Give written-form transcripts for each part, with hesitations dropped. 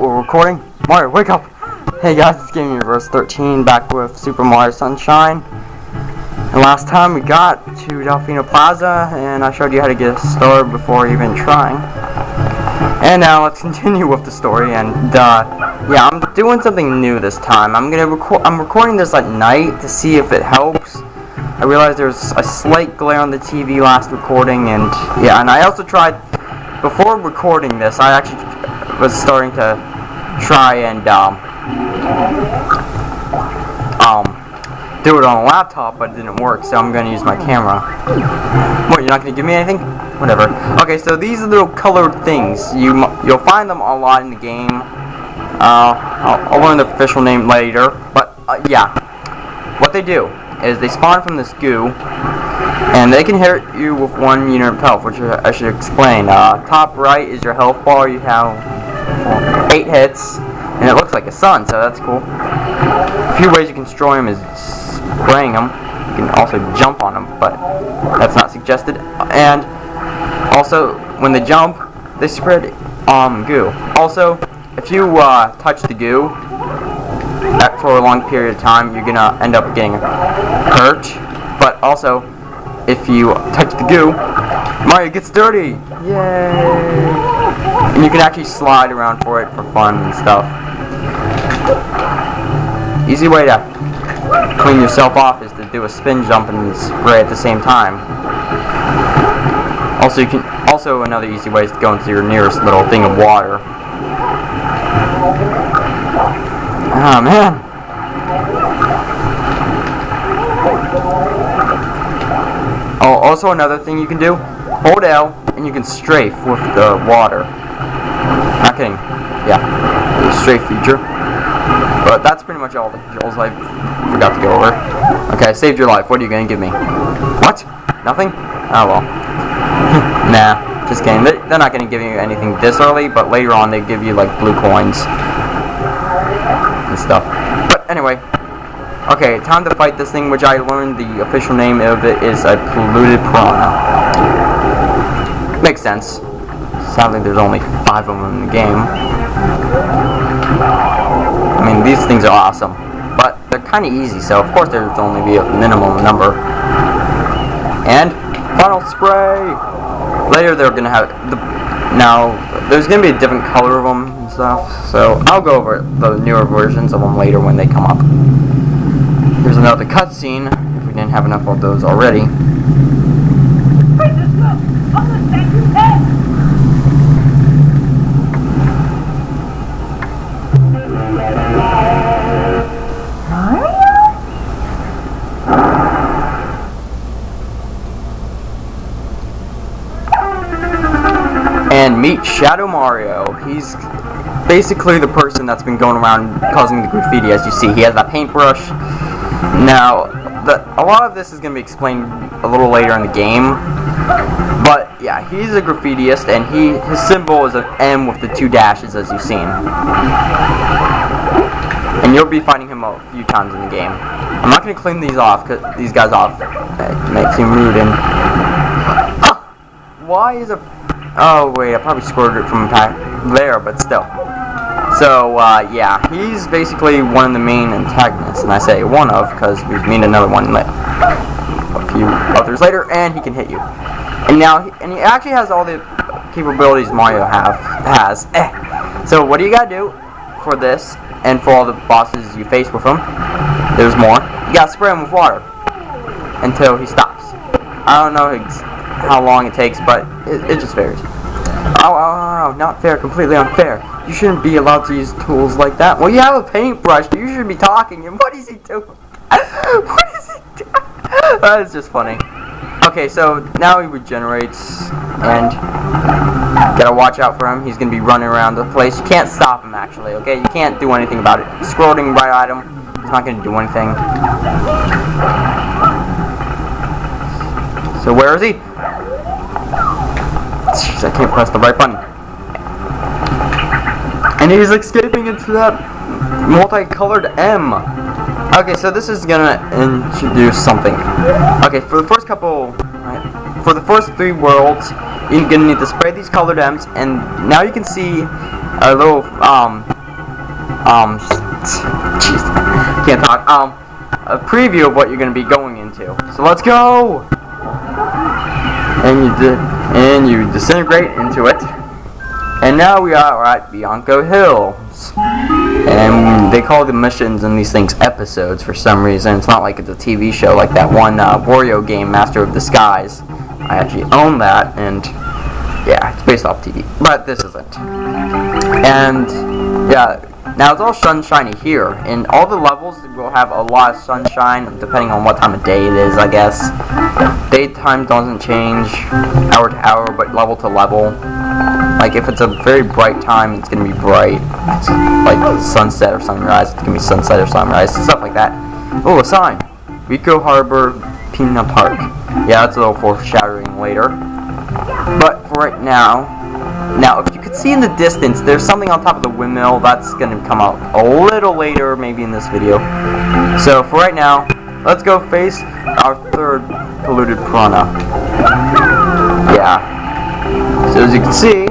What, we're recording? Mario, wake up! Hey guys, it's Gaming Universe 13 back with Super Mario Sunshine. And last time we got to Delfino Plaza and I showed you how to get started before even trying. And now let's continue with the story and yeah, I'm doing something new this time. I'm recording this at night to see if it helps. I realized there's a slight glare on the TV last recording, and yeah, and I also tried before recording this. I actually was starting to try and do it on a laptop, but it didn't work, so I'm going to use my camera. What, you're not going to give me anything? Whatever. Okay, so these are little colored things. You'll find them a lot in the game. I'll learn the official name later, but yeah. What they do is they spawn from this goo, and they can hit you with 1 unit of health, which I should explain. Top right is your health bar. You have 8 hits, and it looks like a sun, so that's cool. A few ways you can destroy them is spraying them. You can also jump on them, but that's not suggested. And also, when they jump, they spread goo. Also, if you touch the goo for a long period of time, you're gonna end up getting hurt. But also, if you touch the goo, Mario gets dirty! Yay! And you can actually slide around for it for fun and stuff. Easy way to clean yourself off is to do a spin jump and spray at the same time. Also, another easy way is to go into your nearest little thing of water. Oh man! Oh, also another thing you can do, hold L and you can strafe with the water. Not kidding. Yeah, the strafe feature. But that's pretty much all the controls I forgot to go over. Okay, I saved your life. What are you going to give me? What? Nothing? Oh well. Nah, just kidding. They're not going to give you anything this early, but later on they give you like blue coins and stuff. But anyway, okay, time to fight this thing, which I learned the official name of it is a polluted piranha. Makes sense. Sadly, there's only 5 of them in the game. I mean, these things are awesome, but they're kind of easy, so of course there's only be a minimum number. And final spray. Later they're gonna have now there's gonna be a different color of them and stuff, so I'll go over the newer versions of them later when they come up. Here's another cutscene if we didn't have enough of those already. And meet Shadow Mario. He's basically the person that's been going around causing the graffiti, as you see. He has that paintbrush. Now, a lot of this is going to be explained a little later in the game. But yeah, he's a graffitiist, and his symbol is an M with the 2 dashes, as you've seen. And you'll be fighting him a few times in the game. I'm not going to clean these guys off. It makes him rude. And why is a oh wait, I probably scored it from back there, but still. So yeah, he's basically one of the main antagonists, and I say one of because we meet another one a few others later, and he can hit you. And now, he actually has all the capabilities Mario has. So what do you gotta do for this, and for all the bosses you face with him? There's more. You gotta spray him with water until he stops. I don't know how long it takes, but it just varies. Oh, not fair, completely unfair. You shouldn't be allowed to use tools like that. Well, you have a paintbrush, you should be talking, and what is he doing? What is he doing? That is just funny. Okay, so now he regenerates, and gotta watch out for him. He's gonna be running around the place. You can't stop him, actually, okay? You can't do anything about it. Scrolling right at him, he's not gonna do anything. So where is he? Jeez, I can't press the right button. And he's escaping into that multicolored M. Okay, so this is gonna introduce something. Okay, for the first couple, for the first 3 worlds, you're gonna need to spray these colored M's, and now you can see a little jeez, can't talk. A preview of what you're gonna be going into. So let's go. And you disintegrate into it. And now we are at Bianco Hills. And they call the missions in these things episodes for some reason. It's not like it's a TV show like that one Wario game, Master of Disguise. I actually own that, and yeah, it's based off TV. But this isn't. And yeah, now it's all sunshiny here. And all the levels will have a lot of sunshine, depending on what time of day it is, I guess. Daytime doesn't change hour to hour, but level to level. Like, if it's a very bright time, it's going to be bright. If it's like sunset or sunrise, it's going to be sunset or sunrise. Stuff like that. Oh, a sign. Rico Harbor Pina Park. Yeah, that's a little foreshadowing later. But for right now, if you could see in the distance, there's something on top of the windmill. That's going to come out a little later, maybe in this video. So, for right now, let's go face our third polluted piranha. Yeah. So as you can see,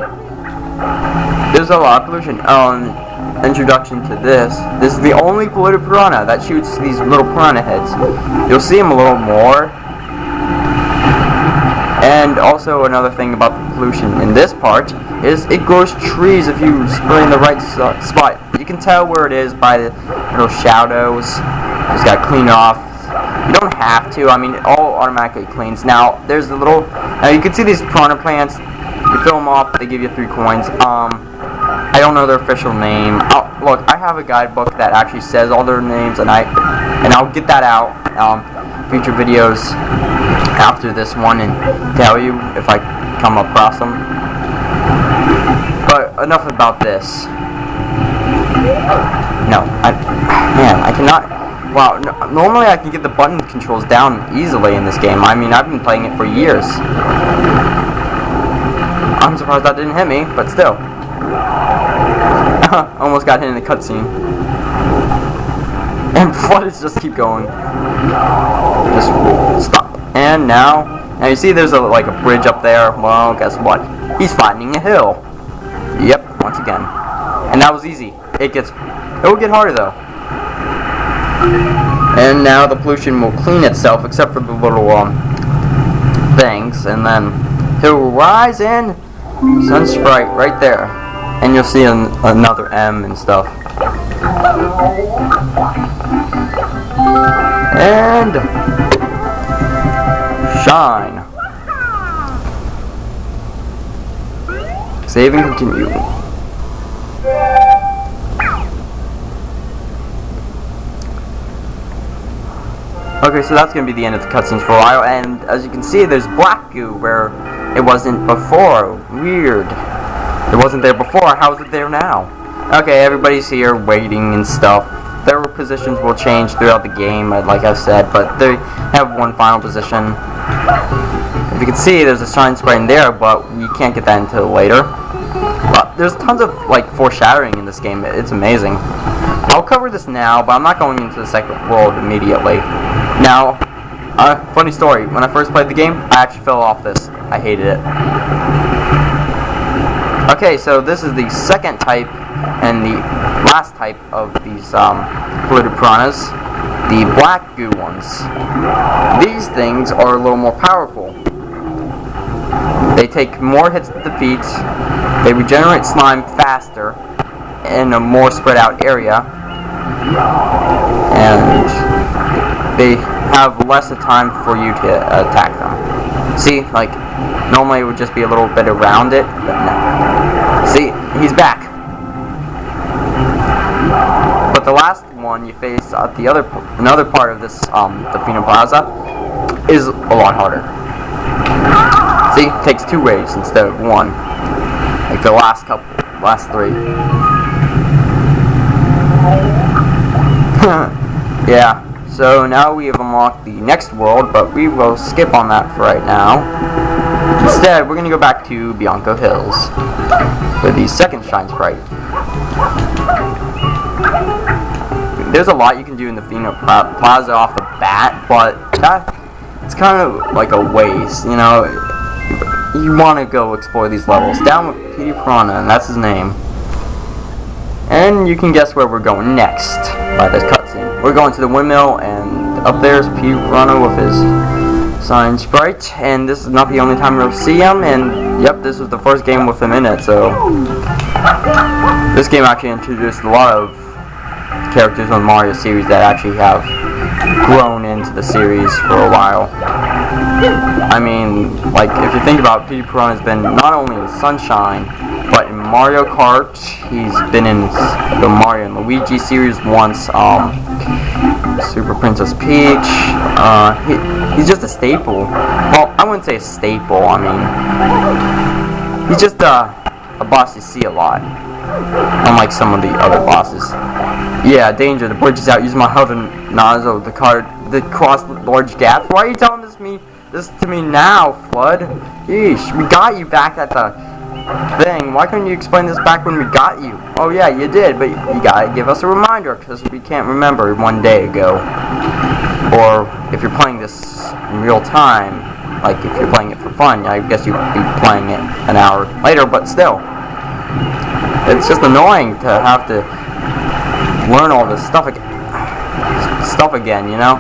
there's a lot of pollution. Introduction to this. This is the only polluted piranha that shoots these little piranha heads. You'll see them a little more. And also another thing about the pollution in this part is it grows trees if you spray in the right spot. You can tell where it is by the little shadows. You just gotta clean it off. You don't have to. I mean, it all automatically cleans. Now, there's the little. Now you can see these piranha plants. You fill them up. They give you 3 coins. I don't know their official name. Look, I have a guidebook that actually says all their names, and I'll get that out. Future videos after this one and tell you if I come across them. But enough about this. No, I cannot. Wow, normally I can get the button controls down easily in this game. I mean, I've been playing it for years. I'm surprised that didn't hit me, but still. Almost got hit in the cutscene. And floodeds just keep going. Just stop. And now you see there's like a bridge up there. Well, guess what? He's flattening a hill. Yep, once again. And that was easy. It will get harder though. And now the pollution will clean itself, except for the little things, and then he'll rise in Sun Sprite right there, and you'll see another M and stuff. And shine. Save and continue. Okay, so that's going to be the end of the cutscenes for a while, and as you can see, there's black goo where it wasn't before. Weird. It wasn't there before. How is it there now? Okay, everybody's here waiting and stuff. Their positions will change throughout the game, like I said, but they have one final position. If you can see, there's a shine sprite in there, but we can't get that until later. But there's tons of like foreshadowing in this game. It's amazing. I'll cover this now, but I'm not going into the second world immediately. Now, funny story, when I first played the game, I actually fell off this. I hated it. Okay, so this is the second type and the last type of these polluted piranhas, the black goo ones. These things are a little more powerful. They take more hits to defeat, they regenerate slime faster in a more spread out area, and they have less of time for you to attack them. See, like, normally it would just be a little bit around it, but no. See, he's back. But the last one you face at another part of this, the Phoenix Plaza, is a lot harder. See, it takes 2 waves instead of 1. Like the last 3. Yeah. So now we have unlocked the next world, but we will skip on that for right now. Instead, we're going to go back to Bianco Hills for the second Shine Sprite. There's a lot you can do in the Phoenix Plaza off the bat, but it's kind of like a waste, you know. You want to go explore these levels. Down with Petey Piranha, and that's his name. And you can guess where we're going next by this cutscene. We're going to the windmill, and up there's Piranha with his sign sprite. And this is not the only time we'll see him. And yep, this was the first game with him in it. So this game actually introduced a lot of characters on the Mario series that actually have grown into the series for a while. I mean, like, if you think about it, Piranha has been not only in Sunshine, but in Mario Kart. He's been in the Mario and Luigi series once, Super Princess Peach. He's just a staple. Well, I wouldn't say a staple, I mean, he's just a boss you see a lot, unlike some of the other bosses. Yeah, danger, the bridge is out. Use my hover nozzle to cross large gaps. Why are you telling this to me now, Flood? Yeesh, we got you back at the thing. Why couldn't you explain this back when we got you? Oh yeah, you did, but you gotta give us a reminder, because we can't remember one day ago. Or if you're playing this in real time, like if you're playing it for fun, I guess you'd be playing it an hour later, but still. It's just annoying to have to learn all this stuff again, you know?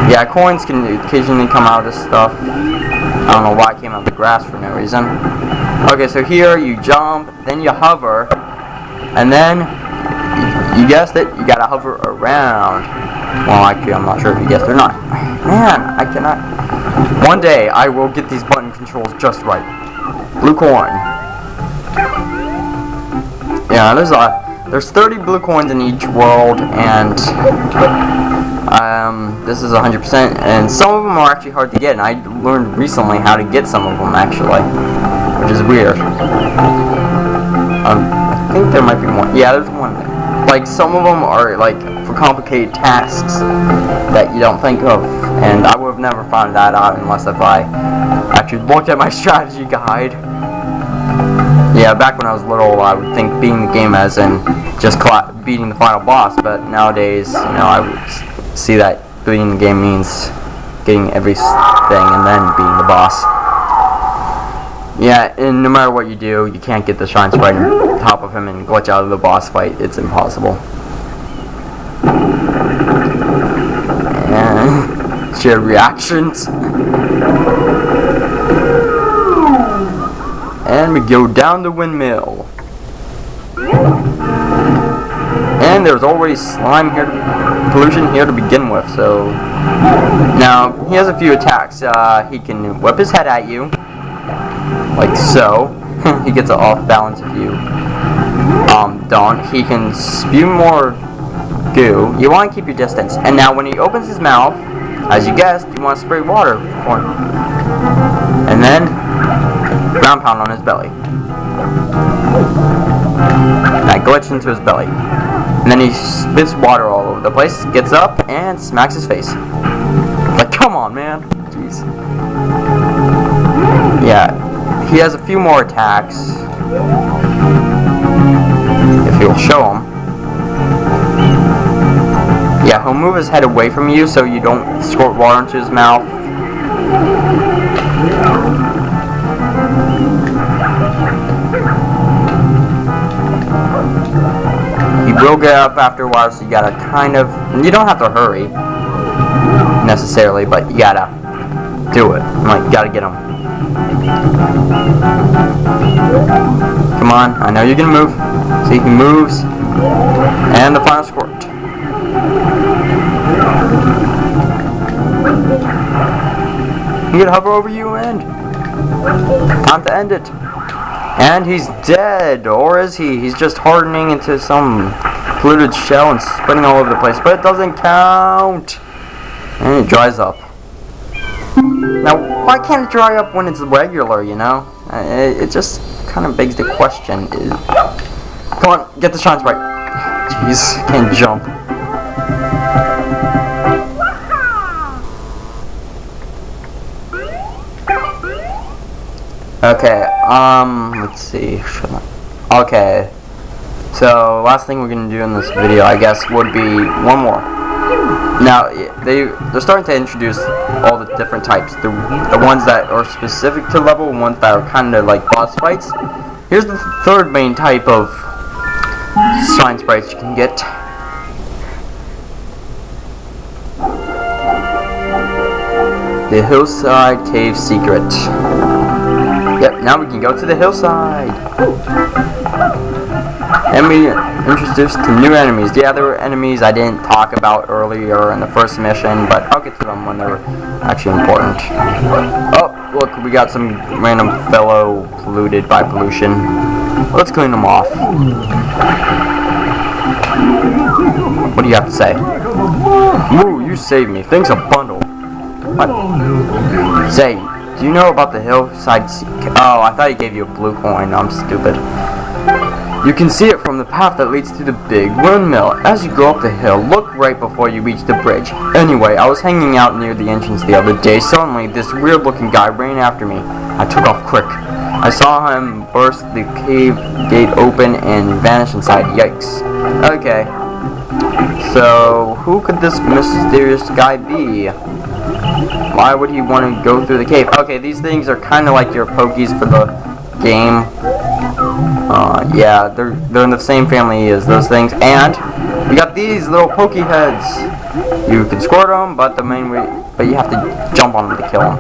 Yeah, coins can occasionally come out of this stuff. I don't know why it came out of the grass for no reason. Okay, so here you jump, then you hover, and then, you guessed it, you gotta hover around. Well, actually, I'm not sure if you guessed it or not. Man, I cannot. One day, I will get these button controls just right. Blue coin. Yeah, there's 30 blue coins in each world, and this is 100%, and some of them are actually hard to get, and I learned recently how to get some of them, actually, which is weird. I think there might be one. Yeah, there's one there. Like, some of them are, like, for complicated tasks that you don't think of, and I would have never found that out unless if I actually looked at my strategy guide. Yeah, back when I was little, I would think beating the game as in just beating the final boss, but nowadays, you know, I would see that beating the game means getting everything and then beating the boss. Yeah, and no matter what you do, you can't get the Shine Sprite on top of him and glitch out of the boss fight. It's impossible. And shared reactions. And we go down the windmill. And there's already slime here, pollution here to begin with, so... Now, he has a few attacks. He can whip his head at you, like so. He gets an off balance if you don't. He can spew more goo. You want to keep your distance. And now when he opens his mouth, as you guessed, you want to spray water for him. And then, ground pound on his belly. And I glitch into his belly. And then he spits water all over the place, gets up, and smacks his face. Like, come on, man. Jeez. Yeah, he has a few more attacks. If you'll show him. Yeah, he'll move his head away from you so you don't squirt water into his mouth. He will get up after a while, so you gotta kind of... You don't have to hurry, necessarily, but you gotta do it. Like, you gotta get him. Come on, I know you're gonna move. See, he moves. And the final squirt. I'm gonna hover over you and... Time to end it. And he's dead, or is he? He's just hardening into some polluted shell and spinning all over the place, but it doesn't count. And it dries up. Now, why can't it dry up when it's regular, you know? It just kind of begs the question. Come on, get the Shine Sprite. Jeez, can't jump. Okay, let's see. Okay, so last thing we're gonna do in this video, I guess, would be one more. Now, they're starting to introduce all the different types. The ones that are specific to level, ones that are kind of like boss fights. Here's the third main type of sign sprites you can get. The hillside cave secret. Yep, now we can go to the hillside. And we introduced to new enemies. Yeah, there were enemies I didn't talk about earlier in the first mission, but I'll get to them when they're actually important. Oh, look, we got some random fellow polluted by pollution. Let's clean them off. What do you have to say? Woo, you saved me. Thanks a bundle. What? Say, do you know about the hillside? Oh, I thought he gave you a blue coin. I'm stupid. You can see it from the path that leads to the big windmill. As you go up the hill, look right before you reach the bridge. Anyway, I was hanging out near the entrance the other day. Suddenly, this weird-looking guy ran after me. I took off quick. I saw him burst the cave gate open and vanish inside. Yikes. Okay. So, who could this mysterious guy be? Why would he want to go through the cave? Okay, these things are kind of like your pokies for the game. Yeah, they're in the same family as those things. And we got these little pokey heads. You can squirt them, but you have to jump on them to kill them.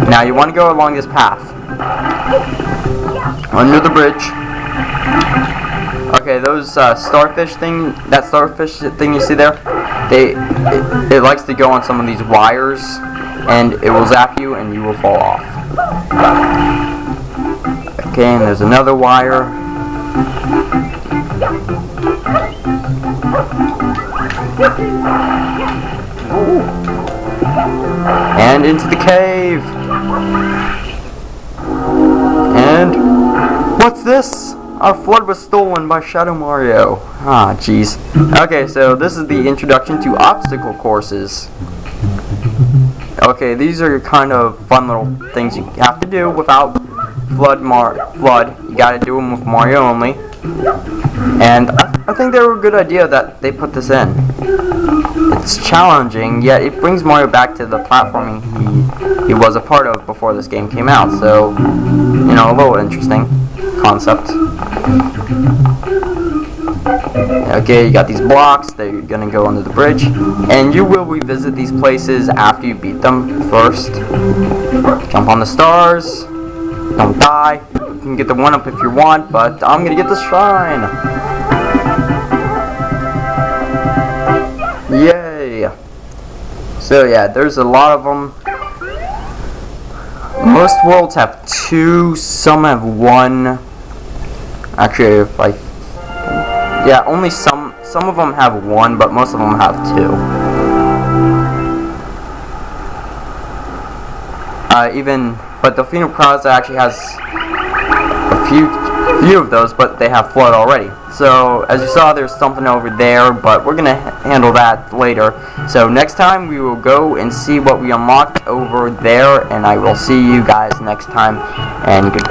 Now you want to go along this path under the bridge. Okay, those starfish thing you see there, it likes to go on some of these wires, and it will zap you, and you will fall off. Okay, and there's another wire. And into the cave. And what's this? Our flood was stolen by Shadow Mario. Ah, jeez. Okay, so this is the introduction to obstacle courses. Okay, these are kind of fun little things you have to do without Flood. You gotta do them with Mario only. And I think they were a good idea that they put this in. It's challenging, yet it brings Mario back to the platforming he was a part of before this game came out. So, you know, a little interesting concept. Okay, you got these blocks that you're gonna go under the bridge, and you will revisit these places after you beat them first. Jump on the stars. Don't die. You can get the 1-up if you want, but I'm gonna get the shrine. Yay! So yeah, there's a lot of them. Most worlds have 2, some have 1. Actually, yeah, only some of them have 1, but most of them have 2. But Delfino Plaza actually has a few of those, but they have flood already. So, as you saw, there's something over there, but we're going to handle that later. So, next time we will go and see what we unlocked over there, and I will see you guys next time, and goodbye.